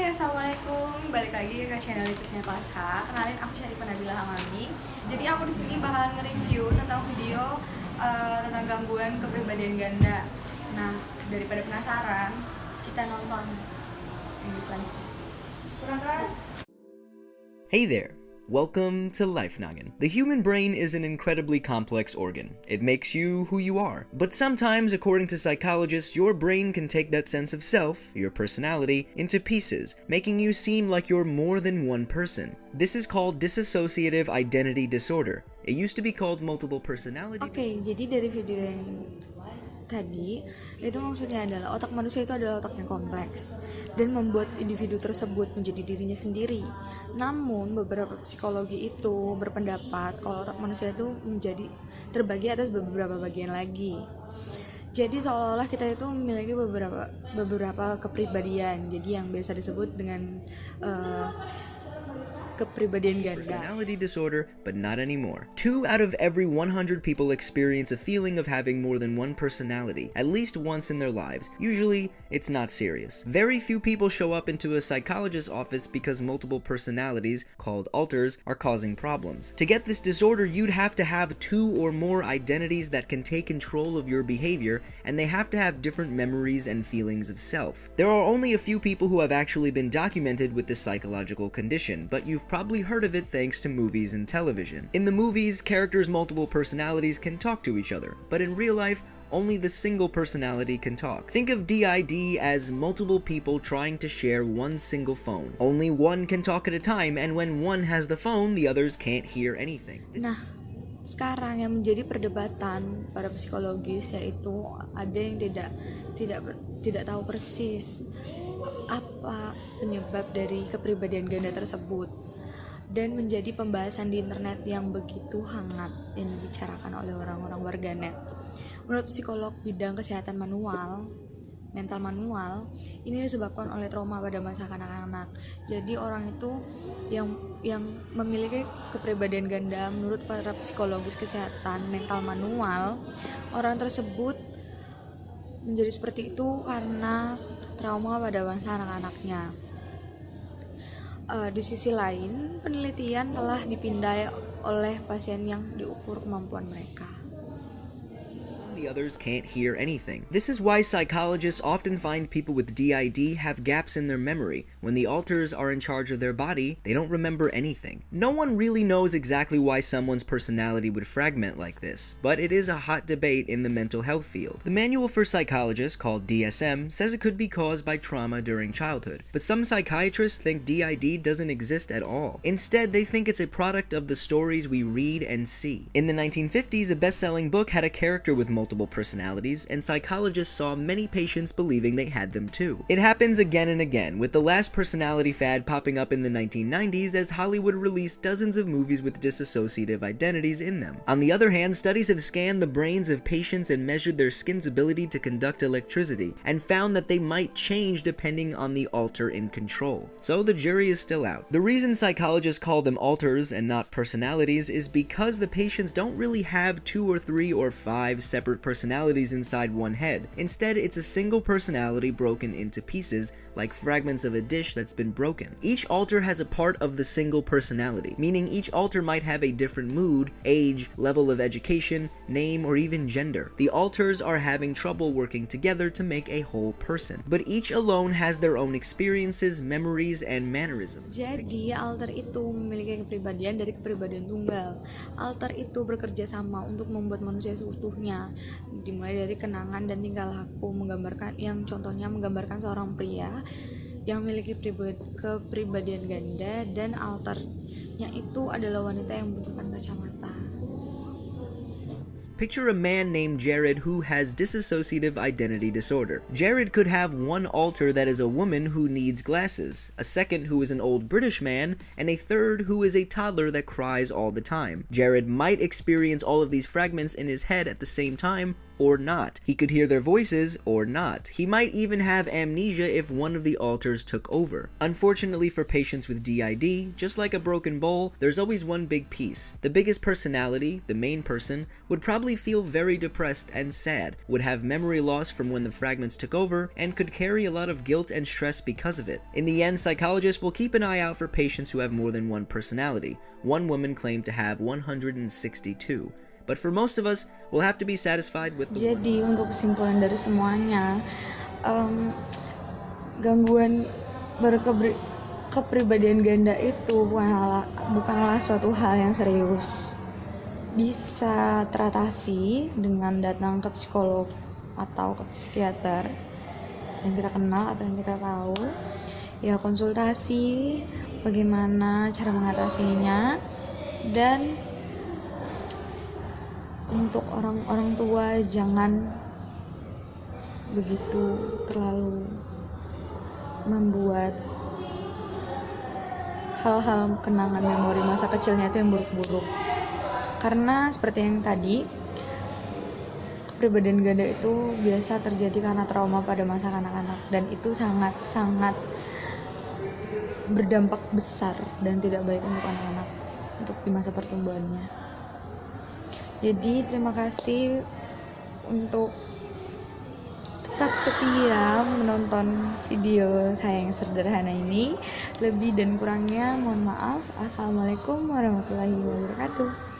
Hai, assalamualaikum. Balik lagi ke channel YouTube-nya Pasha. Kenalin, aku Syarifah Nabila Hamamie. Jadi aku di sini bakalan nge-review tentang video tentang gangguan kepribadian ganda. Nah, daripada penasaran, kita nonton video selanjutnya. Kurang keras. Hey there! Welcome to Life Noggin. The human brain is an incredibly complex organ. It makes you who you are. But sometimes, according to psychologists, your brain can take that sense of self, your personality, into pieces, making you seem like you're more than one person. This is called dissociative identity disorder. It used to be called multiple personality Oke, jadi dari video yang tadi itu maksudnya adalah otak manusia itu adalah otak yang kompleks dan membuat individu tersebut menjadi dirinya sendiri. Namun beberapa psikologi itu berpendapat kalau otak manusia itu menjadi terbagi atas beberapa bagian lagi. Jadi seolah-olah kita itu memiliki beberapa kepribadian. Jadi yang biasa disebut dengan kepribadian ganda. Personality disorder, but not anymore. 2 out of every 100 people experience a feeling of having more than one personality, at least once in their lives. Usually, it's not serious. Very few people show up into a psychologist's office because multiple personalities, called alters, are causing problems. To get this disorder, you'd have to have 2 or more identities that can take control of your behavior, and they have to have different memories and feelings of self. There are only a few people who have actually been documented with this psychological condition, but you've probably heard of it thanks to movies and television. In the movies, characters' multiple personalities can talk to each other, but in real life, only the single personality can talk. Think of DID as multiple people trying to share one single phone. Only one can talk at a time, and when one has the phone, the others can't hear anything. Nah, sekarang yang menjadi perdebatan para psikologis yaitu ada yang tidak tahu persis apa penyebab dari kepribadian ganda tersebut, dan menjadi pembahasan di internet yang begitu hangat yang dibicarakan oleh orang-orang warganet. Menurut psikolog bidang kesehatan mental manual, ini disebabkan oleh trauma pada masa kanak-kanak. Jadi orang itu yang memiliki kepribadian ganda, menurut para psikologis kesehatan mental manual, orang tersebut menjadi seperti itu karena trauma pada masa anak-anaknya. Di sisi lain, penelitian telah dipindai oleh pasien yang diukur kemampuan mereka. The others can't hear anything. This is why psychologists often find people with DID have gaps in their memory. When the alters are in charge of their body, they don't remember anything. No one really knows exactly why someone's personality would fragment like this, but it is a hot debate in the mental health field. The manual for psychologists, called DSM, says it could be caused by trauma during childhood, but some psychiatrists think DID doesn't exist at all. Instead, they think it's a product of the stories we read and see. In the 1950s, a best-selling book had a character with multiple personalities, and psychologists saw many patients believing they had them too. It happens again and again, with the last personality fad popping up in the 1990s as Hollywood released dozens of movies with dissociative identities in them. On the other hand, studies have scanned the brains of patients and measured their skin's ability to conduct electricity, and found that they might change depending on the alter in control. So the jury is still out. The reason psychologists call them alters and not personalities is because the patients don't really have 2 or 3 or 5 separate personalities inside one head. Instead, it's a single personality broken into pieces, like fragments of a dish that's been broken. Each alter has a part of the single personality, meaning each alter might have a different mood, age, level of education, name, or even gender. The alters are having trouble working together to make a whole person, but each alone has their own experiences, memories, and mannerisms. Jadi, alter itu memiliki kepribadian dari kepribadian tunggal. Alter itu bekerja sama untuk membuat manusia seutuhnya, dimulai dari kenangan dan tingkah laku, yang contohnya menggambarkan seorang pria yang memiliki kepribadian ganda, dan alternya itu adalah wanita yang membutuhkan kacamata. Picture a man named Jared who has dissociative identity disorder. Jared could have one alter that is a woman who needs glasses, a second who is an old British man, and a third who is a toddler that cries all the time. Jared might experience all of these fragments in his head at the same time, or not. He could hear their voices or not. He might even have amnesia if one of the alters took over. Unfortunately for patients with DID, just like a broken bowl, there's always one big piece. The biggest personality, the main person, would probably feel very depressed and sad, would have memory loss from when the fragments took over, and could carry a lot of guilt and stress because of it. In the end, psychologists will keep an eye out for patients who have more than one personality. One woman claimed to have 162. But for most of us, we'll have to be satisfied with the one. Jadi untuk kesimpulan dari semuanya, gangguan kepribadian ganda itu bukanlah suatu hal yang serius. Bisa teratasi dengan datang ke psikolog atau ke psikiater yang kita kenal atau yang kita tahu. Ya, konsultasi bagaimana cara mengatasinya, dan untuk orang tua jangan begitu terlalu membuat hal-hal kenangan memori masa kecilnya itu yang buruk-buruk, karena seperti yang tadi, kepribadian ganda itu biasa terjadi karena trauma pada masa kanak-kanak, dan itu sangat-sangat berdampak besar dan tidak baik untuk anak-anak untuk di masa pertumbuhannya. Jadi terima kasih untuk tetap setia menonton video saya yang sederhana ini. Lebih dan kurangnya mohon maaf. Assalamualaikum warahmatullahi wabarakatuh.